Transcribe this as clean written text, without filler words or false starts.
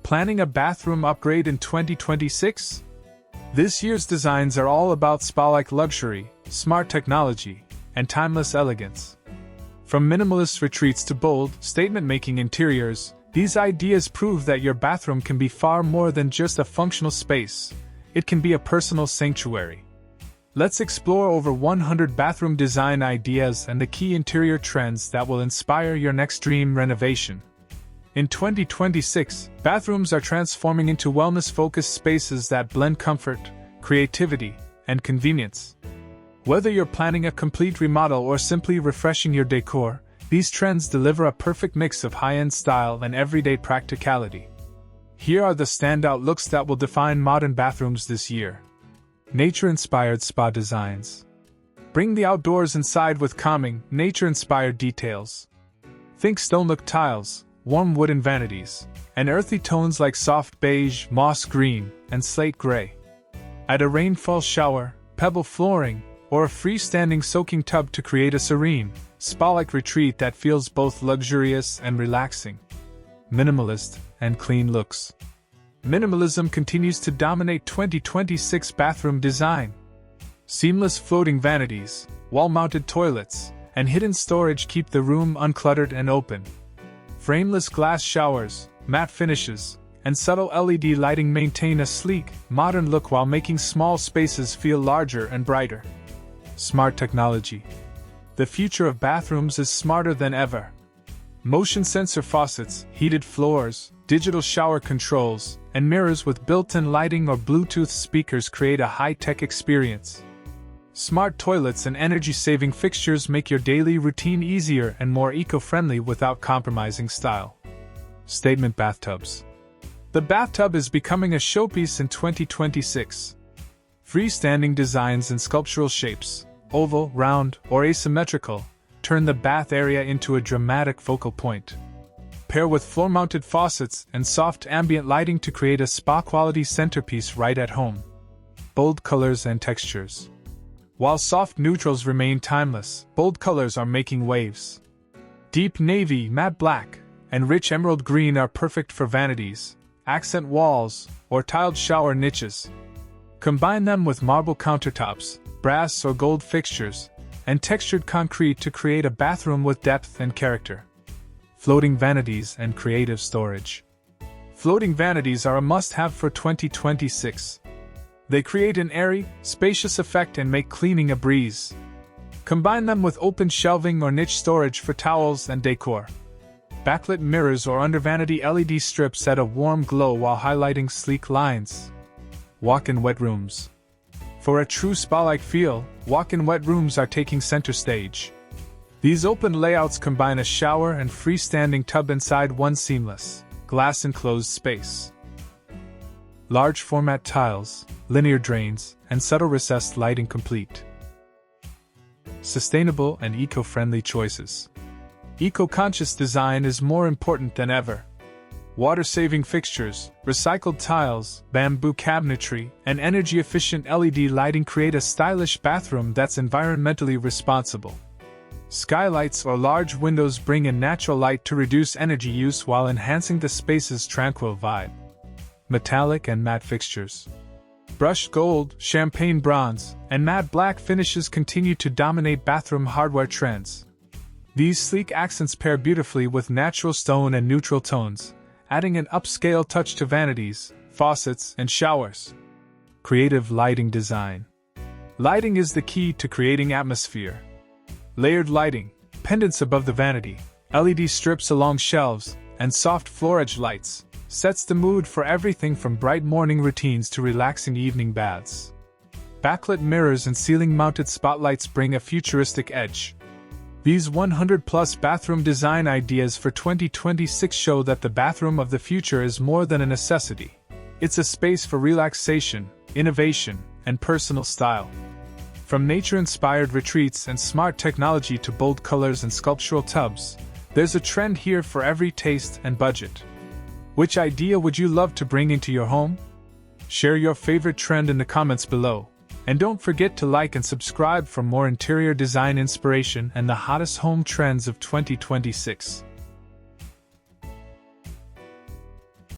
Planning a bathroom upgrade in 2026? This year's designs are all about spa-like luxury, smart technology, and timeless elegance. From minimalist retreats to bold, statement-making interiors, these ideas prove that your bathroom can be far more than just a functional space. It can be a personal sanctuary. Let's explore over 100 bathroom design ideas and the key interior trends that will inspire your next dream renovation. In 2026, bathrooms are transforming into wellness-focused spaces that blend comfort, creativity, and convenience. Whether you're planning a complete remodel or simply refreshing your decor, these trends deliver a perfect mix of high-end style and everyday practicality. Here are the standout looks that will define modern bathrooms this year. Nature-inspired spa designs. Bring the outdoors inside with calming, nature-inspired details. Think stone-look tiles, warm wooden vanities, and earthy tones like soft beige, moss green, and slate gray. Add a rainfall shower, pebble flooring, or a freestanding soaking tub to create a serene, spa-like retreat that feels both luxurious and relaxing. Minimalist and clean looks. Minimalism continues to dominate 2026 bathroom design. Seamless floating vanities, wall-mounted toilets, and hidden storage keep the room uncluttered and open. Frameless glass showers, matte finishes, and subtle LED lighting maintain a sleek, modern look while making small spaces feel larger and brighter. Smart technology. The future of bathrooms is smarter than ever. Motion sensor faucets, heated floors, digital shower controls, and mirrors with built-in lighting or Bluetooth speakers create a high-tech experience. Smart toilets and energy-saving fixtures make your daily routine easier and more eco-friendly without compromising style. Statement bathtubs. The bathtub is becoming a showpiece in 2026. Freestanding designs and sculptural shapes, oval, round, or asymmetrical, turn the bath area into a dramatic focal point. Pair with floor-mounted faucets and soft ambient lighting to create a spa-quality centerpiece right at home. Bold colors and textures. While soft neutrals remain timeless, bold colors are making waves. Deep navy, matte black, and rich emerald green are perfect for vanities, accent walls, or tiled shower niches. Combine them with marble countertops, brass or gold fixtures, and textured concrete to create a bathroom with depth and character. Floating vanities and creative storage. Floating vanities are a must-have for 2026. They create an airy, spacious effect and make cleaning a breeze. Combine them with open shelving or niche storage for towels and decor. Backlit mirrors or under vanity LED strips add a warm glow while highlighting sleek lines. Walk-in wet rooms. For a true spa-like feel, walk-in wet rooms are taking center stage. These open layouts combine a shower and freestanding tub inside one seamless, glass-enclosed space. Large format tiles, linear drains, and subtle recessed lighting complete. Sustainable and eco-friendly choices. Eco-conscious design is more important than ever. Water-saving fixtures, recycled tiles, bamboo cabinetry, and energy-efficient LED lighting create a stylish bathroom that's environmentally responsible. Skylights or large windows bring in natural light to reduce energy use while enhancing the space's tranquil vibe. Metallic and matte fixtures. Brushed gold, champagne bronze, and matte black finishes continue to dominate bathroom hardware trends. These sleek accents pair beautifully with natural stone and neutral tones, adding an upscale touch to vanities, faucets, and showers. Creative lighting design. Lighting is the key to creating atmosphere. Layered lighting, pendants above the vanity, LED strips along shelves, and soft floor-edge lights sets the mood for everything from bright morning routines to relaxing evening baths. Backlit mirrors and ceiling-mounted spotlights bring a futuristic edge. These 100-plus bathroom design ideas for 2026 show that the bathroom of the future is more than a necessity. It's a space for relaxation, innovation, and personal style. From nature-inspired retreats and smart technology to bold colors and sculptural tubs, there's a trend here for every taste and budget. Which idea would you love to bring into your home? Share your favorite trend in the comments below. And don't forget to like and subscribe for more interior design inspiration and the hottest home trends of 2026.